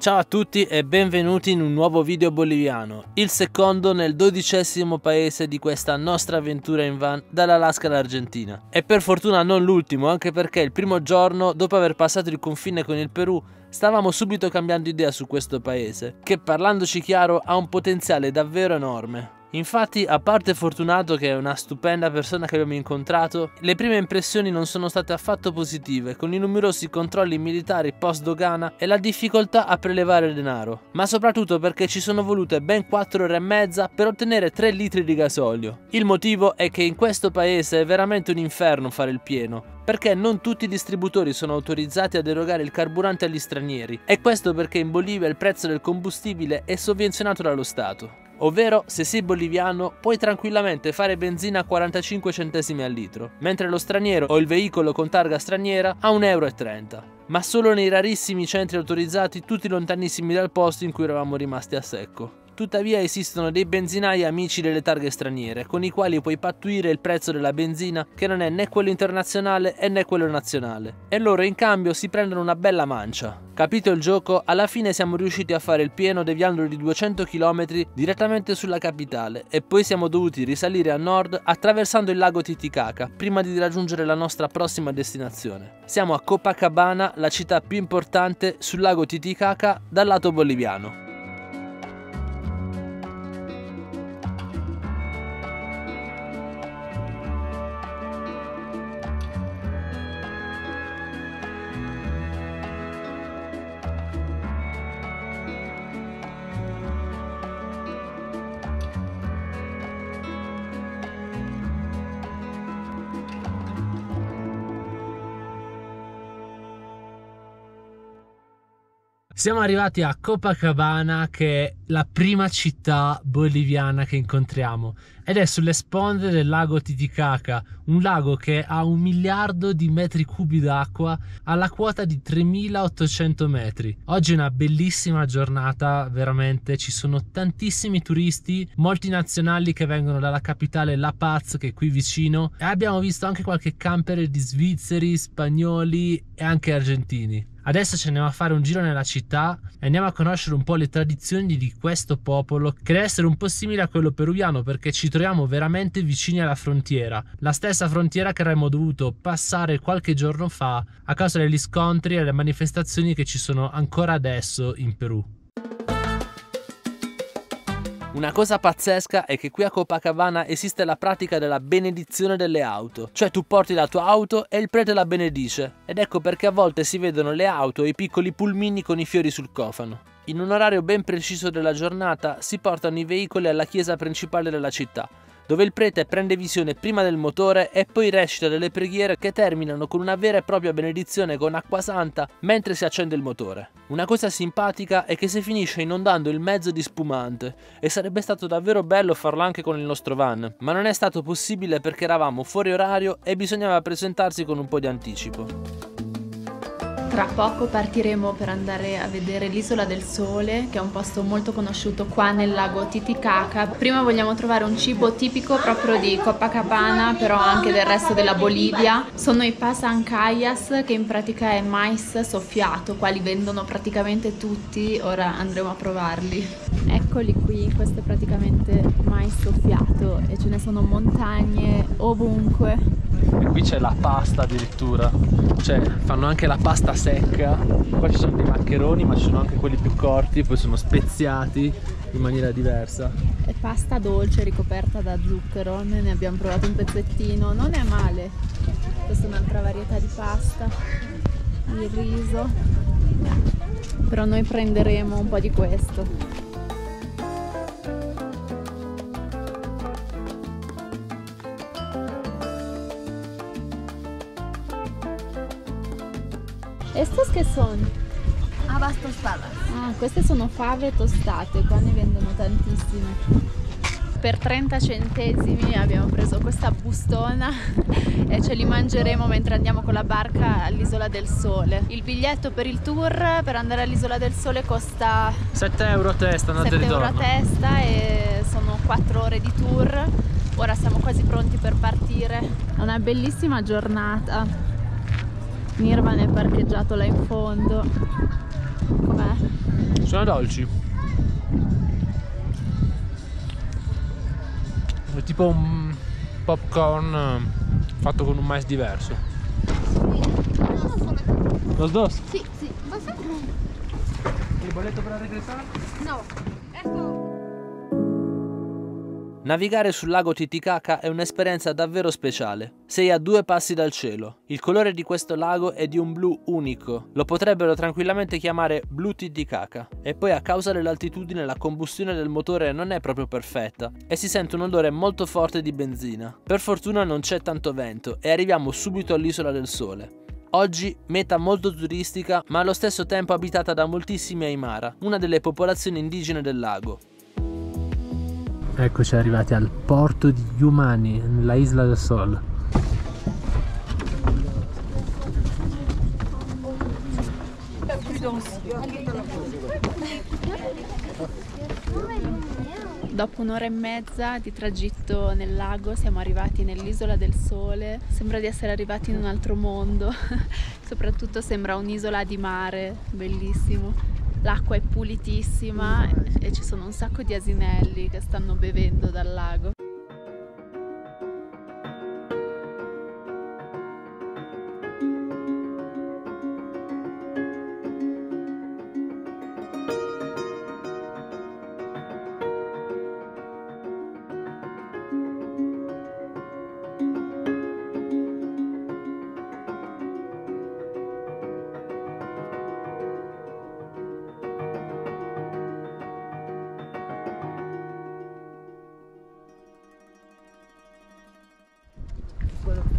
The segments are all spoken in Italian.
Ciao a tutti e benvenuti in un nuovo video boliviano, il secondo nel 12° paese di questa nostra avventura in van dall'Alaska all'Argentina. E per fortuna non l'ultimo, anche perché il primo giorno, dopo aver passato il confine con il Perù, stavamo subito cambiando idea su questo paese, che parlandoci chiaro ha un potenziale davvero enorme. Infatti, a parte Fortunato, che è una stupenda persona che abbiamo incontrato, le prime impressioni non sono state affatto positive, con i numerosi controlli militari post dogana e la difficoltà a prelevare denaro, ma soprattutto perché ci sono volute ben 4 ore e mezza per ottenere 3 litri di gasolio. Il motivo è che in questo paese è veramente un inferno fare il pieno, perché non tutti i distributori sono autorizzati ad erogare il carburante agli stranieri, e questo perché in Bolivia il prezzo del combustibile è sovvenzionato dallo Stato. Ovvero, se sei boliviano, puoi tranquillamente fare benzina a 45 centesimi al litro, mentre lo straniero o il veicolo con targa straniera a 1,30 €, ma solo nei rarissimi centri autorizzati tutti lontanissimi dal posto in cui eravamo rimasti a secco. Tuttavia esistono dei benzinai amici delle targhe straniere, con i quali puoi pattuire il prezzo della benzina, che non è né quello internazionale né quello nazionale, e loro in cambio si prendono una bella mancia. Capito il gioco, alla fine siamo riusciti a fare il pieno deviando di 200 km direttamente sulla capitale, e poi siamo dovuti risalire a nord attraversando il lago Titicaca prima di raggiungere la nostra prossima destinazione. Siamo a Copacabana, la città più importante sul lago Titicaca dal lato boliviano. Siamo arrivati a Copacabana, che è la prima città boliviana che incontriamo, ed è sulle sponde del lago Titicaca, un lago che ha 1 miliardo di metri cubi d'acqua alla quota di 3800 metri. Oggi è una bellissima giornata, veramente, ci sono tantissimi turisti, molti nazionali che vengono dalla capitale La Paz, che è qui vicino, e abbiamo visto anche qualche camper di svizzeri, spagnoli e anche argentini. Adesso ci andiamo a fare un giro nella città e andiamo a conoscere un po' le tradizioni di questo popolo, che deve essere un po' simile a quello peruviano, perché ci troviamo veramente vicini alla frontiera, la stessa frontiera che avremmo dovuto passare qualche giorno fa a causa degli scontri e delle manifestazioni che ci sono ancora adesso in Perù. Una cosa pazzesca è che qui a Copacabana esiste la pratica della benedizione delle auto, cioè tu porti la tua auto e il prete la benedice, ed ecco perché a volte si vedono le auto e i piccoli pulmini con i fiori sul cofano. In un orario ben preciso della giornata si portano i veicoli alla chiesa principale della città, dove il prete prende visione prima del motore e poi recita delle preghiere che terminano con una vera e propria benedizione con acqua santa mentre si accende il motore. Una cosa simpatica è che si finisce inondando il mezzo di spumante, e sarebbe stato davvero bello farlo anche con il nostro van, ma non è stato possibile perché eravamo fuori orario e bisognava presentarsi con un po' di anticipo. Tra poco partiremo per andare a vedere l'Isola del Sole, che è un posto molto conosciuto qua nel lago Titicaca. Prima vogliamo trovare un cibo tipico proprio di Copacabana, però anche del resto della Bolivia. Sono i pasancayas, che in pratica è mais soffiato, qua li vendono praticamente tutti, ora andremo a provarli. Eccoli qui, questo è praticamente mais soffiato e ce ne sono montagne ovunque. E qui c'è la pasta addirittura, cioè fanno anche la pasta secca. Qua ci sono dei maccheroni, ma ci sono anche quelli più corti, poi sono speziati in maniera diversa. È pasta dolce ricoperta da zucchero, noi ne abbiamo provato un pezzettino, non è male. Questa è un'altra varietà di pasta, il riso, però noi prenderemo un po' di questo. ¿Estos qué son? Habas tostadas. Ah, queste sono fave tostate, qua ne vendono tantissime. Per 30 centesimi abbiamo preso questa bustona e ce li mangeremo mentre andiamo con la barca all'Isola del Sole. Il biglietto per il tour per andare all'Isola del Sole costa 7 euro a testa, andata e 7 euro ritorno. a testa, e sono 4 ore di tour. Ora siamo quasi pronti per partire. È una bellissima giornata. Nirvan è parcheggiato là in fondo. Com'è? Sono dolci. È tipo un popcorn fatto con un mais diverso. Los dos? Sí, sí. ¿Vas a? Il boleto per regresare? No. Esto. Navigare sul lago Titicaca è un'esperienza davvero speciale. Sei a 2 passi dal cielo. Il colore di questo lago è di un blu unico. Lo potrebbero tranquillamente chiamare blu Titicaca. E poi a causa dell'altitudine la combustione del motore non è proprio perfetta e si sente un odore molto forte di benzina. Per fortuna non c'è tanto vento e arriviamo subito all'Isola del Sole. Oggi meta molto turistica ma allo stesso tempo abitata da moltissimi Aymara, una delle popolazioni indigene del lago. Eccoci arrivati al porto di Yumani, nella Isla del Sol. Dopo un'ora e mezza di tragitto nel lago siamo arrivati nell'Isola del Sole. Sembra di essere arrivati in un altro mondo, soprattutto sembra un'isola di mare, bellissimo. L'acqua è pulitissima e ci sono un sacco di asinelli che stanno bevendo dal lago.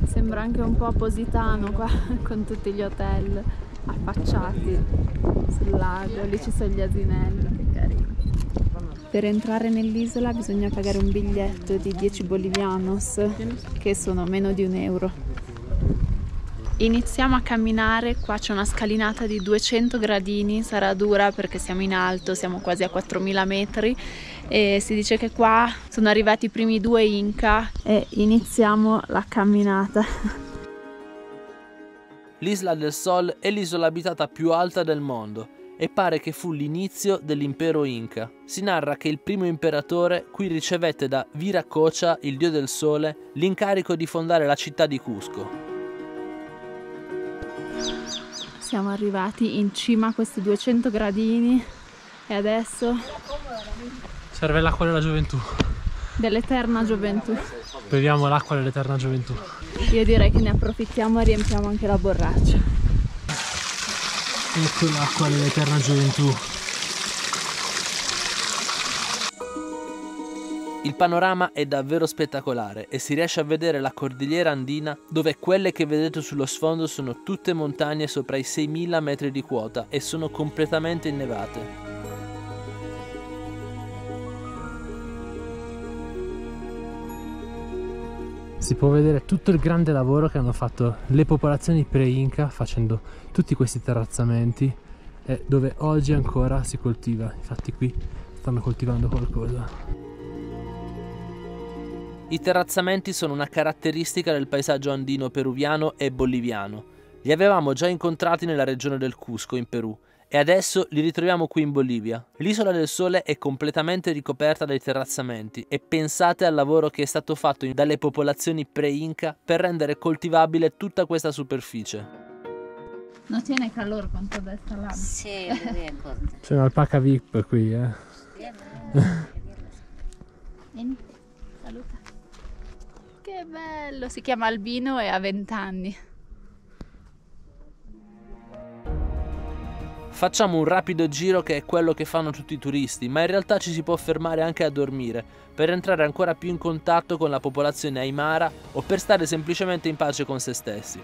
Sembra anche un po' Positano qua, con tutti gli hotel affacciati sul lago. Lì ci sono gli asinelli, che carini. Per entrare nell'isola bisogna pagare un biglietto di 10 bolivianos, che sono meno di €1. Iniziamo a camminare, qua c'è una scalinata di 200 gradini, sarà dura perché siamo in alto, siamo quasi a 4000 metri e si dice che qua sono arrivati i primi 2 Inca e iniziamo la camminata. L'Isla del Sol è l'isola abitata più alta del mondo e pare che fu l'inizio dell'impero Inca. Si narra che il primo imperatore qui ricevette da Viracocha, il dio del sole, l'incarico di fondare la città di Cusco. Siamo arrivati in cima a questi 200 gradini e adesso Serve l'acqua della gioventù. dell'eterna gioventù. Beviamo l'acqua dell'eterna gioventù. Io direi che ne approfittiamo e riempiamo anche la borraccia. Ecco l'acqua dell'eterna gioventù. Il panorama è davvero spettacolare e si riesce a vedere la cordigliera andina, dove quelle che vedete sullo sfondo sono tutte montagne sopra i 6000 metri di quota e sono completamente innevate. Si può vedere tutto il grande lavoro che hanno fatto le popolazioni pre-Inca facendo tutti questi terrazzamenti dove oggi ancora si coltiva. Infatti qui stanno coltivando qualcosa. I terrazzamenti sono una caratteristica del paesaggio andino peruviano e boliviano. Li avevamo già incontrati nella regione del Cusco in Perù e adesso li ritroviamo qui in Bolivia. L'Isola del Sole è completamente ricoperta dai terrazzamenti e pensate al lavoro che è stato fatto dalle popolazioni pre-Inca per rendere coltivabile tutta questa superficie. Non tiene calore con toda esta lava. Sí, bien corto. C'è un'alpaca VIP qui, Vieni, saluta. Che bello, si chiama Albino e ha 20 anni. Facciamo un rapido giro che è quello che fanno tutti i turisti, ma in realtà ci si può fermare anche a dormire, per entrare ancora più in contatto con la popolazione Aymara o per stare semplicemente in pace con se stessi.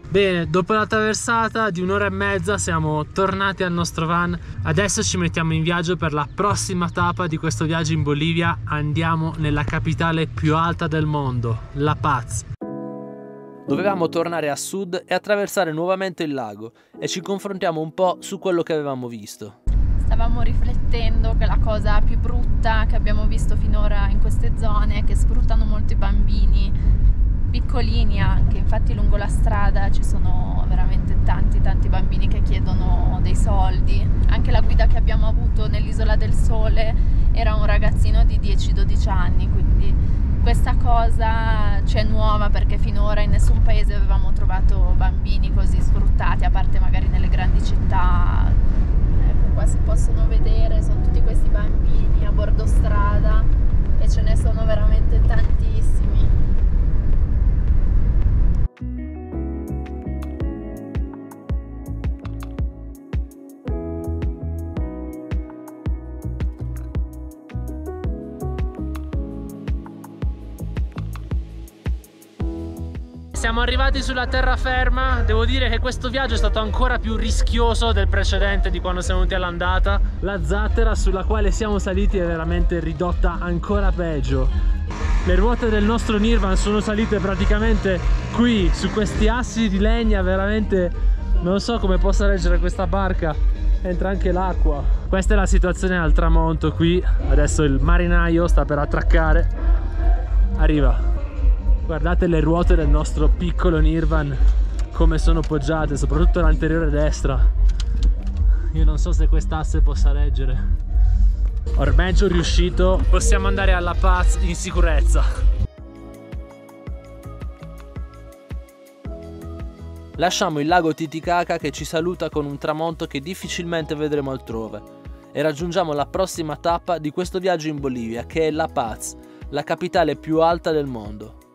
Bene, dopo la traversata di un'ora e mezza siamo tornati al nostro van. Adesso ci mettiamo in viaggio per la prossima tappa di questo viaggio in Bolivia. Andiamo nella capitale più alta del mondo, La Paz. Dovevamo tornare a sud e attraversare nuovamente il lago e ci confrontiamo un po' su quello che avevamo visto. Stavamo riflettendo che la cosa più brutta che abbiamo visto finora in queste zone è che sfruttano molto i bambini, piccolini anche, infatti lungo la strada ci sono veramente tanti bambini che chiedono dei soldi. Anche la guida che abbiamo avuto nell'Isola del Sole era un ragazzino di 10-12 anni, quindi questa cosa c'è nuova perché finora in nessun paese avevamo trovato bambini così sfruttati, a parte magari nelle grandi città. Ecco, qua si possono vedere, sono tutti questi bambini a bordo strada e ce ne sono veramente tantissimi. Siamo arrivati sulla terraferma. Devo dire che questo viaggio è stato ancora più rischioso del precedente, di quando siamo venuti all'andata. La zattera sulla quale siamo saliti è veramente ridotta ancora peggio. Le ruote del nostro Nirvan sono salite praticamente qui su questi assi di legna, veramente non so come possa reggere questa barca. Entra anche l'acqua. Questa è la situazione al tramonto qui. Adesso il marinaio sta per attraccare. Arriva. Guardate le ruote del nostro piccolo Nirvan come sono poggiate, soprattutto l'anteriore destra. Io non so se quest'asse possa reggere. Ormeggio riuscito, possiamo andare alla Paz in sicurezza. Lasciamo il lago Titicaca che ci saluta con un tramonto che difficilmente vedremo altrove e raggiungiamo la prossima tappa di questo viaggio in Bolivia, che è La Paz, la capitale più alta del mondo.